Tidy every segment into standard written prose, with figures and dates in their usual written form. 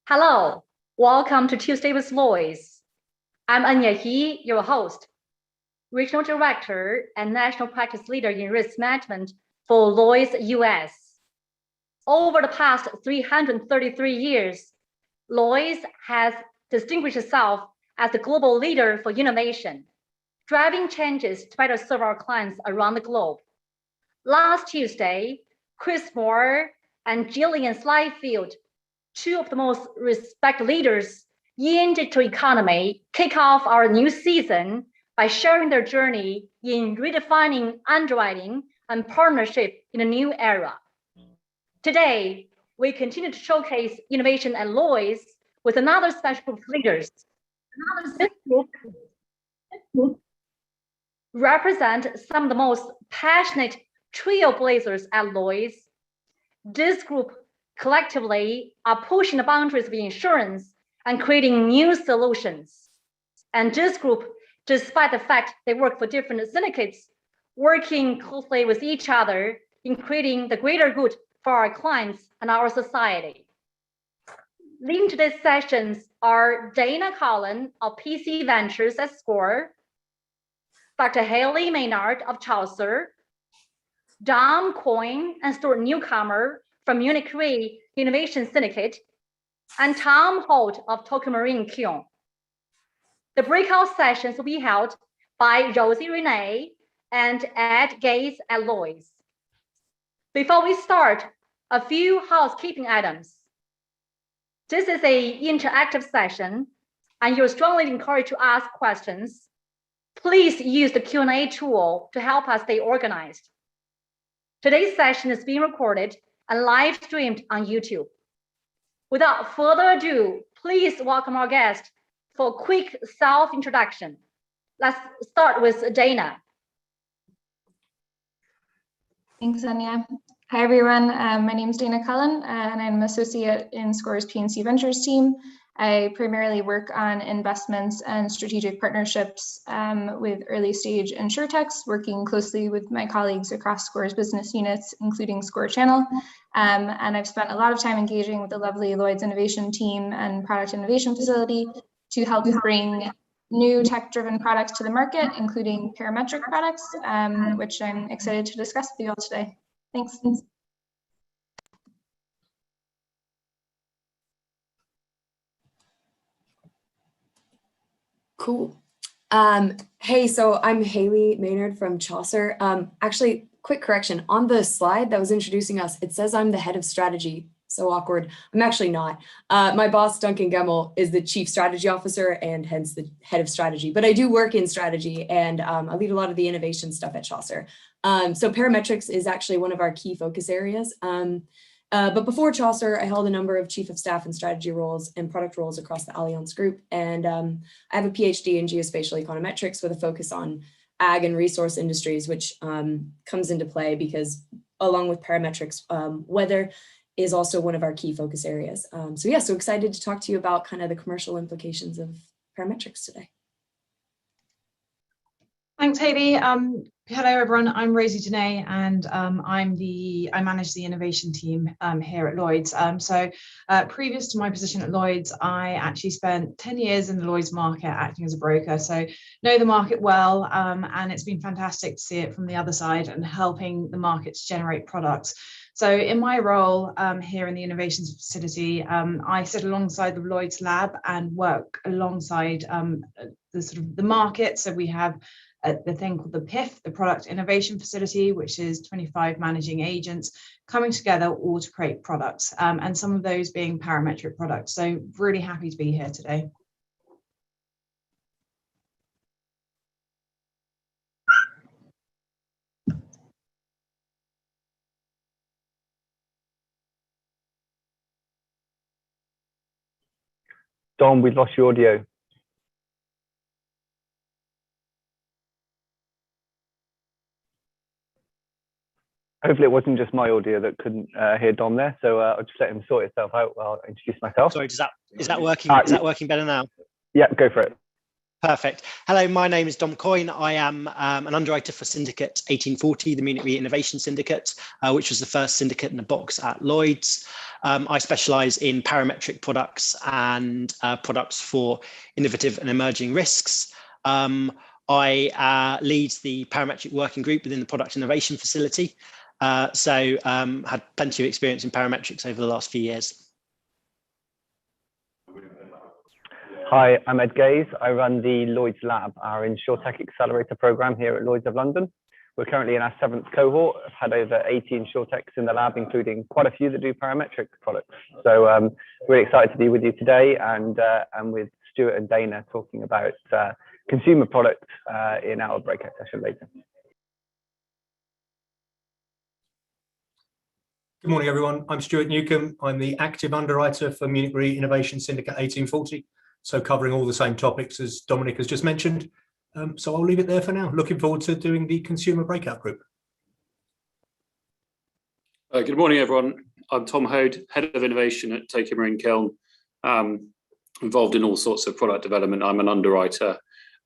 Hello, welcome to Tuesday with Lloyd. I'm Enya, your host, Regional Director and National Practice Leader in Risk Management for Lloyd's US. Over the past 333 years, Lloyd's has distinguished itself as the global leader for innovation, driving changes to better serve our clients around the globe. Last Tuesday, Chris Moore and Gillian Slyfield, two of the most respected leaders in digital economy, kick off our new season by sharing their journey in redefining underwriting and partnership in a new era. Today, we continue to showcase innovation at Lloyd's with another special group of leaders. This group represent some of the most passionate trailblazers at Lloyd's. This group collectively are pushing the boundaries of insurance and creating new solutions. And this group, despite the fact they work for different syndicates, working closely with each other in creating the greater good for our clients and our society. Leading today's sessions are Cullen of PC Ventures at SCOR, Dr. Hayley Maynard of Chaucer, Coyne and Stuart Newcombe from Munich Innovation Syndicate, and Hoad of Tokio Marine Kiln. The breakout sessions will be held by Rosie Denée and Ed Gates at Lloyd's. Before we start, a few housekeeping items. This is an interactive session, and you're strongly encouraged to ask questions. Please use the Q&A tool to help us stay organized. Today's session is being recorded and live streamed on YouTube. Without further ado, please welcome our guest for a quick self-introduction. Let's start with Denée. Thanks, Enya. Hi, everyone. My name is Denée Cullen, and I'm an associate in SCOR's P&C Ventures team. I primarily work on investments and strategic partnerships with early stage insurtechs, working closely with my colleagues across SCOR's business units, including SCOR Channel. And I've spent a lot of time engaging with the lovely Lloyd's innovation team and product innovation facility to help bring new tech-driven products to the market, including parametric products, which I'm excited to discuss with you all today. Thanks. Cool. Hey, so I'm Hayley Maynard from Chaucer. Actually, quick correction. On the slide that was introducing us, it says I'm the head of strategy. So awkward. I'm actually not. My boss, Duncan Gemmell, is the chief strategy officer and hence the head of strategy. But I do work in strategy and I lead a lot of the innovation stuff at Chaucer. So parametrics is actually one of our key focus areas. But before Chaucer, I held a number of chief of staff and strategy roles and product roles across the Allianz Group. And I have a PhD in geospatial econometrics with a focus on ag and resource industries, which comes into play because along with parametrics, weather is also one of our key focus areas. So excited to talk to you about kind of the commercial implications of parametrics today. Thanks, Hayley. Hello, everyone. I'm Rosie Denée, and I manage the innovation team here at Lloyd's. Previous to my position at Lloyd's, I actually spent 10 years in the Lloyd's market acting as a broker, so know the market well, and it's been fantastic to see it from the other side and helping the market to generate products. So in my role here in the innovations facility, I sit alongside the Lloyd's lab and work alongside the market. So we have the thing called the PIF, the Product Innovation Facility, which is 25 managing agents coming together all to create products, and some of those being parametric products. So really happy to be here today. Dom, we've lost your audio. Hopefully it wasn't just my audio that couldn't hear Dom there, so I'll just let him sort itself out while I introduce myself. Sorry, is that working? Is that working better now? Yeah, go for it. Perfect. Hello, my name is Dom Coyne. I am an underwriter for Syndicate 1840, the Munich Re Innovation Syndicate, which was the first syndicate in a box at Lloyd's. I specialise in parametric products and products for innovative and emerging risks. I lead the parametric working group within the product innovation facility. Had plenty of experience in parametrics over the last few years. Hi, I'm Ed Gaze. I run the Lloyd's Lab, our InsurTech Accelerator program here at Lloyd's of London. We're currently in our 7th cohort. I've had over 80 InsurTechs in the lab, including quite a few that do parametric products. So really excited to be with you today and with Stuart and Denée talking about consumer products in our breakout session later. Good morning, everyone. I'm Stuart Newcombe. I'm the active underwriter for Munich Re Innovation Syndicate 1840. So covering all the same topics as Dominic has just mentioned. So I'll leave it there for now. Looking forward to doing the consumer breakout group. Good morning, everyone. I'm Tom Hoad, Head of Innovation at Tokio Marine Kiln, involved in all sorts of product development. I'm an underwriter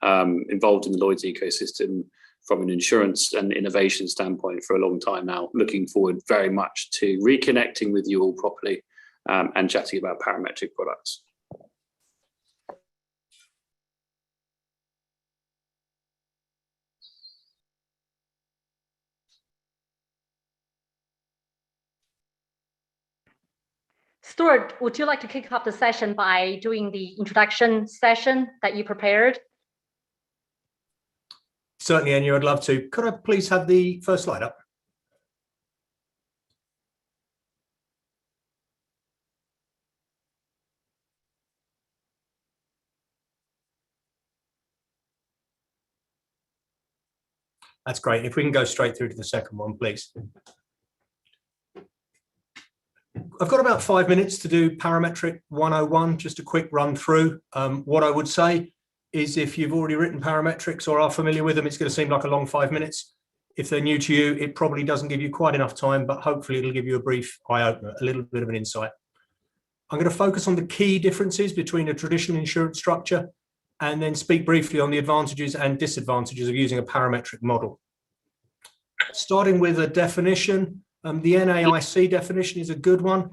involved in the Lloyd's ecosystem from an insurance and innovation standpoint for a long time now. Looking forward very much to reconnecting with you all properly and chatting about parametric products. Stuart, would you like to kick off the session by doing the introduction session that you prepared? Certainly, Enya, I'd love to. Could I please have the first slide up? That's great. If we can go straight through to the second one, please. I've got about 5 minutes to do Parametric 101, just a quick run through. What I would say is if you've already written parametrics or are familiar with them, it's going to seem like a long 5 minutes. If they're new to you, it probably doesn't give you quite enough time, but hopefully it'll give you a brief eye-opener, a little bit of an insight. I'm going to focus on the key differences between a traditional insurance structure and then speak briefly on the advantages and disadvantages of using a parametric model. Starting with a definition, the NAIC definition is a good one.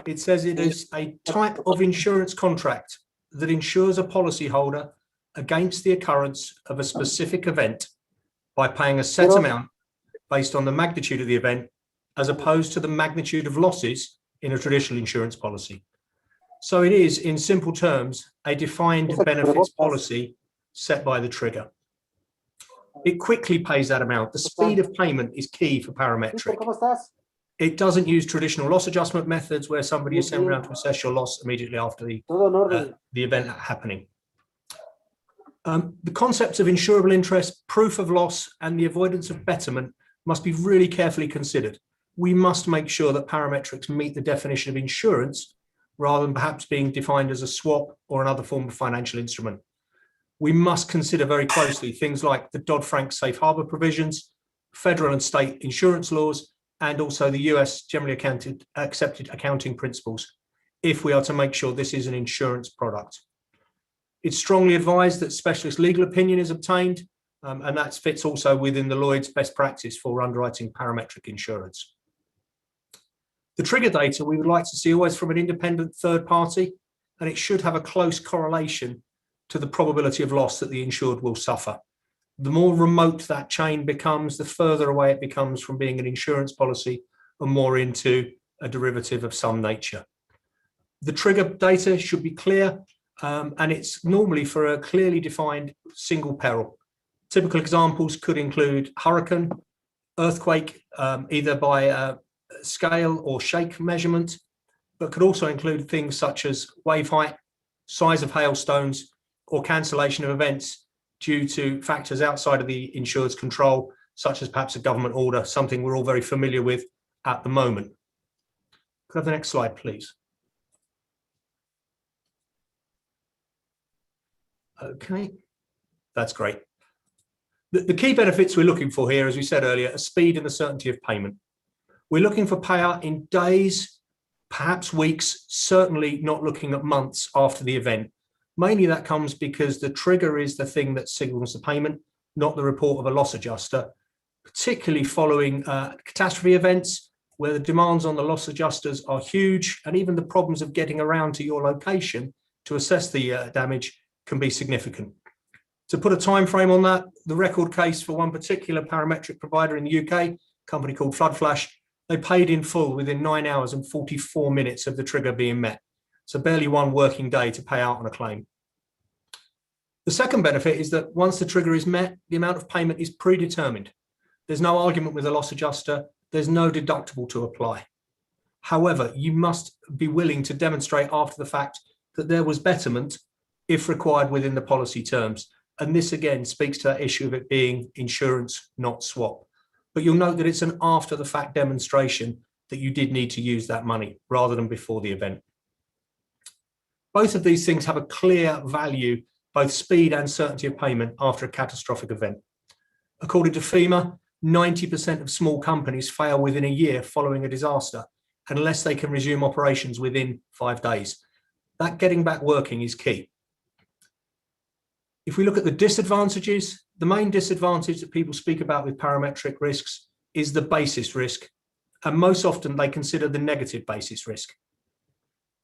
It says it is a type of insurance contract that insures a policyholder against the occurrence of a specific event by paying a set amount based on the magnitude of the event, as opposed to the magnitude of losses in a traditional insurance policy. So it is, in simple terms, a defined benefits policy set by the trigger. It quickly pays that amount. The speed of payment is key for parametric. It doesn't use traditional loss adjustment methods where somebody is sent around to assess your loss immediately after the event happening. The concepts of insurable interest, proof of loss, and the avoidance of betterment must be really carefully considered. We must make sure that parametrics meet the definition of insurance rather than perhaps being defined as a swap or another form of financial instrument. We must consider very closely things like the Dodd-Frank safe harbor provisions, federal and state insurance laws, and also the US generally accepted accounting principles if we are to make sure this is an insurance product. It's strongly advised that specialist legal opinion is obtained, and that fits also within the Lloyd's best practice for underwriting parametric insurance. The trigger data we would like to see always from an independent third party, and it should have a close correlation to the probability of loss that the insured will suffer. The more remote that chain becomes, the further away it becomes from being an insurance policy and more into a derivative of some nature. The trigger data should be clear, and it's normally for a clearly defined single peril. Typical examples could include hurricane, earthquake, either by a scale or shake measurement, but could also include things such as wave height, size of hailstones, or cancellation of events due to factors outside of the insured's control, such as perhaps a government order, something we're all very familiar with at the moment. Could I have the next slide, please? Okay, that's great. The key benefits we're looking for here, as we said earlier, are speed and the certainty of payment. We're looking for payout in days, perhaps weeks, certainly not looking at months after the event. Mainly that comes because the trigger is the thing that signals the payment, not the report of a loss adjuster, particularly following catastrophe events where the demands on the loss adjusters are huge, and even the problems of getting around to your location to assess the damage can be significant. To put a time frame on that, the record case for one particular parametric provider in the UK, a company called Flood Flash, they paid in full within 9 hours and 44 minutes of the trigger being met. So barely one working day to pay out on a claim. The second benefit is that once the trigger is met, the amount of payment is predetermined. There's no argument with the loss adjuster. There's no deductible to apply. However, you must be willing to demonstrate after the fact that there was betterment if required within the policy terms. And this again speaks to that issue of it being insurance, not swap. But you'll note that it's an after the fact demonstration that you did need to use that money rather than before the event. Both of these things have a clear value, both speed and certainty of payment after a catastrophic event. According to FEMA, 90% of small companies fail within a year following a disaster, unless they can resume operations within 5 days. That getting back working is key. If we look at the disadvantages, the main disadvantage that people speak about with parametric risks is the basis risk, and most often they consider the negative basis risk.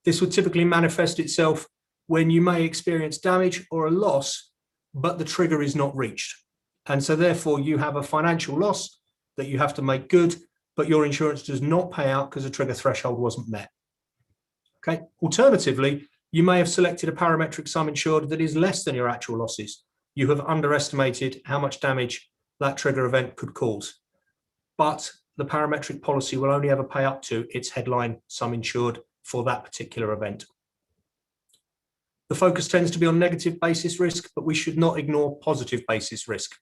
This would typically manifest itself when you may experience damage or a loss, but the trigger is not reached. And so therefore you have a financial loss that you have to make good, but your insurance does not pay out because the trigger threshold wasn't met. Okay. Alternatively, you may have selected a parametric sum insured that is less than your actual losses. You have underestimated how much damage that trigger event could cause. But the parametric policy will only ever pay up to its headline sum insured for that particular event. The focus tends to be on negative basis risk, but we should not ignore positive basis risk.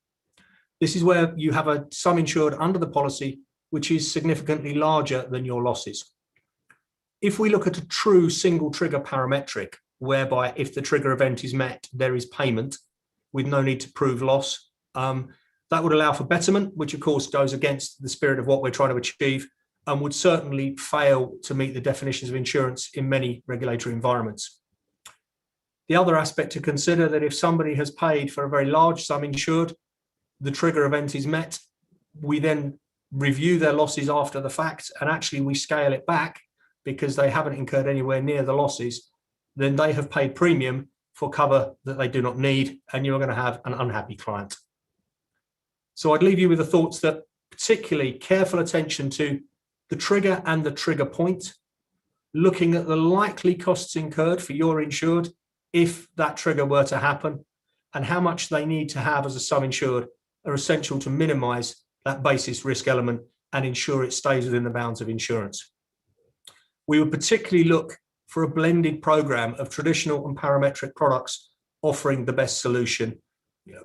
This is where you have a sum insured under the policy, which is significantly larger than your losses. If we look at a true single trigger parametric, whereby if the trigger event is met, there is payment with no need to prove loss, that would allow for betterment, which of course goes against the spirit of what we're trying to achieve and would certainly fail to meet the definitions of insurance in many regulatory environments. The other aspect to consider that if somebody has paid for a very large sum insured, the trigger event is met, we then review their losses after the fact, and actually we scale it back because they haven't incurred anywhere near the losses, then they have paid premium for cover that they do not need, and you're going to have an unhappy client. So I'd leave you with the thoughts that particularly careful attention to the trigger and the trigger point, looking at the likely costs incurred for your insured if that trigger were to happen, and how much they need to have as a sum insured are essential to minimize that basis risk element and ensure it stays within the bounds of insurance. We would particularly look for a blended program of traditional and parametric products offering the best solution.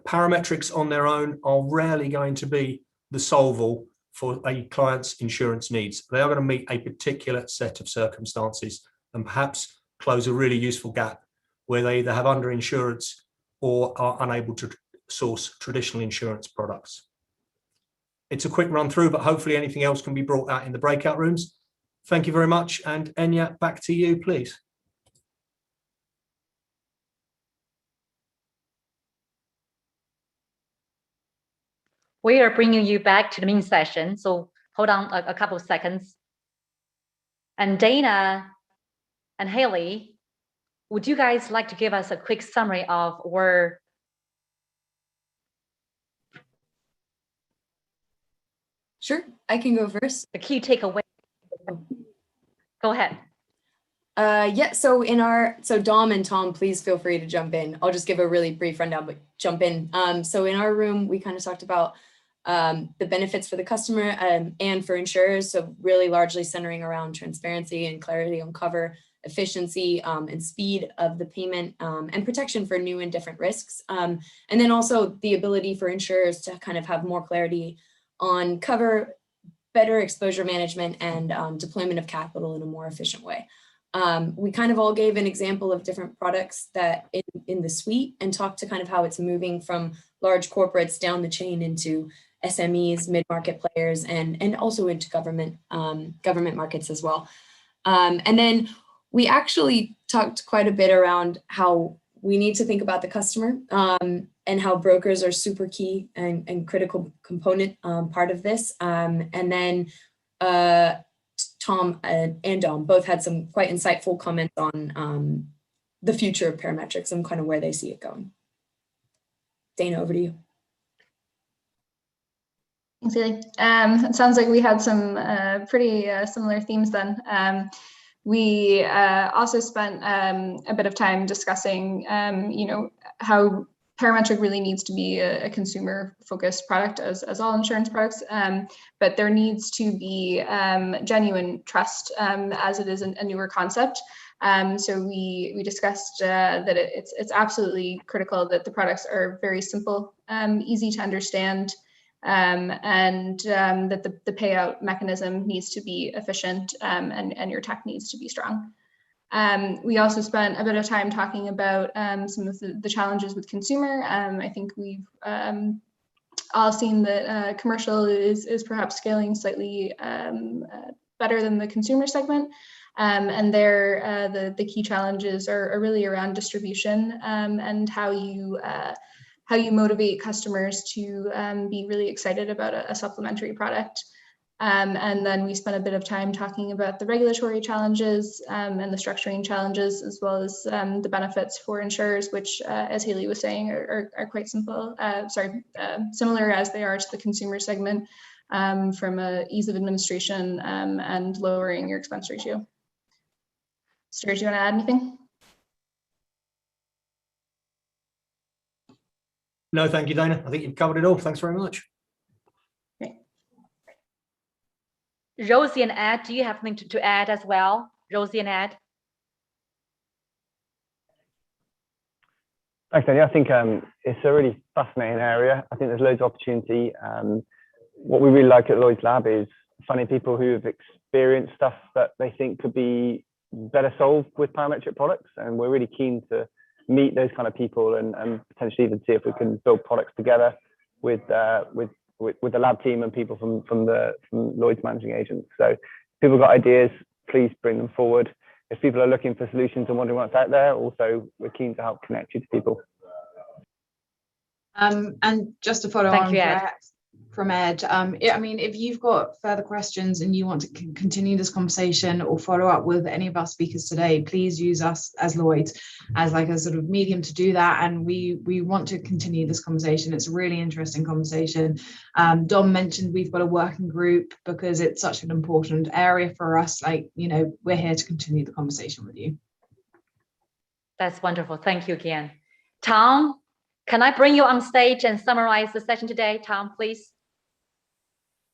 Parametrics on their own are rarely going to be the solve-all for a client's insurance needs. They are going to meet a particular set of circumstances and perhaps close a really useful gap where they either have underinsurance or are unable to source traditional insurance products. It's a quick run through, but hopefully anything else can be brought out in the breakout rooms. Thank you very much. And Enya, back to you, please. We are bringing you back to the main session. So hold on a couple of seconds. And Denée and Hayley, would you guys like to give us a quick summary of where Sure, I can go first. the key takeaway? Go ahead. Yeah, so Dom and Tom, please feel free to jump in. I'll just give a really brief rundown, but jump in. So in our room, we kind of talked about the benefits for the customer and for insurers. So really largely centering around transparency and clarity on cover, efficiency and speed of the payment and protection for new and different risks. And then also the ability for insurers to kind of have more clarity on cover, better exposure management and deployment of capital in a more efficient way. We kind of all gave an example of different products that in the suite and talked to kind of how it's moving from large corporates down the chain into SMEs, mid-market players, and also into government markets as well. And then we actually talked quite a bit around how we need to think about the customer and how brokers are super key and critical component part of this. And then Tom and Dom both had some quite insightful comments on the future of parametrics and kind of where they see it going. Dana, over to you. Thanks, Hayley. It sounds like we had some pretty similar themes then. We also spent a bit of time discussing, how Parametric really needs to be a consumer-focused product, as all insurance products, but there needs to be genuine trust, as it is a newer concept. So we discussed that it's absolutely critical that the products are very simple, easy to understand, and that the payout mechanism needs to be efficient, and your tech needs to be strong. We also spent a bit of time talking about some of the challenges with consumer. I think we've all seen that commercial is perhaps scaling slightly better than the consumer segment. And there, the key challenges are really around distribution, and how you motivate customers to be really excited about a supplementary product. And then we spent a bit of time talking about the regulatory challenges and the structuring challenges, as well as the benefits for insurers, which, as Hayley was saying, are quite similar as they are to the consumer segment, from a ease of administration and lowering your expense ratio. Stuart, do you want to add anything? No, thank you, Dana. I think you've covered it all. Thanks very much. Great. Rosie and Ed, do you have something to add as well? Rosie and Ed? Thanks, Enya. I think it's a really fascinating area. I think there's loads of opportunity. What we really like at Lloyd's Lab is finding people who have experienced stuff that they think could be better solved with parametric products, and we're really keen to meet those kind of people and potentially even see if we can build products together with the lab team and people from Lloyd's managing agents. So if people got ideas, please bring them forward. If people are looking for solutions and wondering what's out there, also we're keen to help connect you to people. And just to follow on from Ed, I mean, if you've got further questions and you want to continue this conversation or follow up with any of our speakers today, please use us as Lloyd's as like a sort of medium to do that. And we want to continue this conversation. It's a really interesting conversation. Dom mentioned we've got a working group because it's such an important area for us. Like, you know, we're here to continue the conversation with you. That's wonderful. Thank you again. Tom, can I bring you on stage and summarize the session today? Tom, please.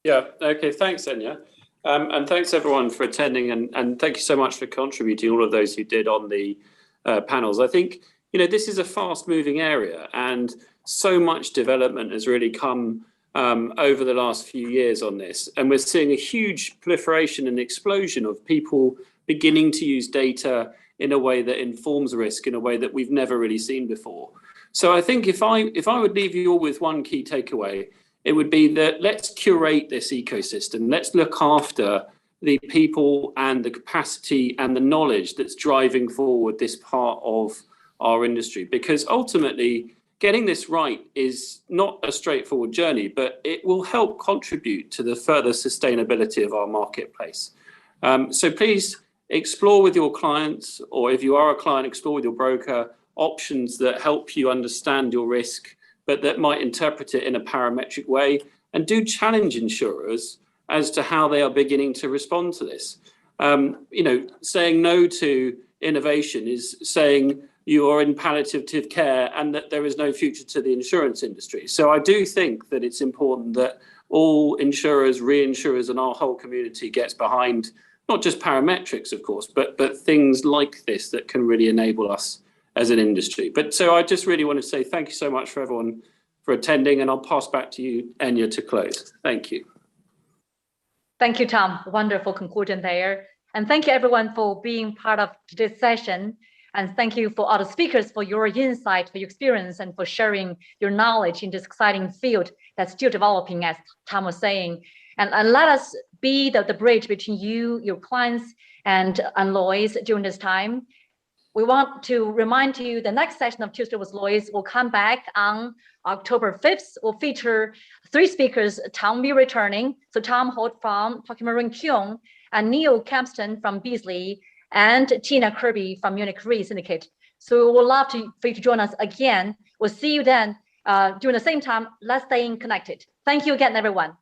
Yeah, okay, thanks, Enya. And thanks everyone for attending, and thank you so much for contributing, all of those who did on the panels. I think, you know, this is a fast moving area and so much development has really come over the last few years on this. And we're seeing a huge proliferation and explosion of people beginning to use data in a way that informs risk in a way that we've never really seen before. So I think if I would leave you all with one key takeaway, it would be that let's curate this ecosystem. Let's look after the people and the capacity and the knowledge that's driving forward this part of our industry. Because ultimately, getting this right is not a straightforward journey, but it will help contribute to the further sustainability of our marketplace. So please explore with your clients, or if you are a client, explore with your broker options that help you understand your risk, but that might interpret it in a parametric way, and do challenge insurers as to how they are beginning to respond to this. You know, saying no to innovation is saying you are in palliative care and that there is no future to the insurance industry. So I do think that it's important that all insurers, reinsurers, and our whole community gets behind not just parametrics, of course, but things like this that can really enable us as an industry. But so I just really want to say thank you so much for everyone for attending, and I'll pass back to you, Enya, to close. Thank you. Thank you, Tom. Wonderful conclusion there. And thank you everyone for being part of today's session. And thank you for all the speakers for your insight, for your experience, and for sharing your knowledge in this exciting field that's still developing, as Tom was saying. And let us be the bridge between you, your clients, and Lloyd's during this time. we want to remind you the next session of Tuesday with Lloyd will come back on October 5th. Will feature 3 speakers, Tom will be returning. So Tom Hoad from Tokio Marine Kiln, and Neil Campston from Beasley, and Tina Kirby from Munich Re Syndicate. So we would love for you to join us again. We'll see you then during the same time. Let's stay connected. Thank you again, everyone.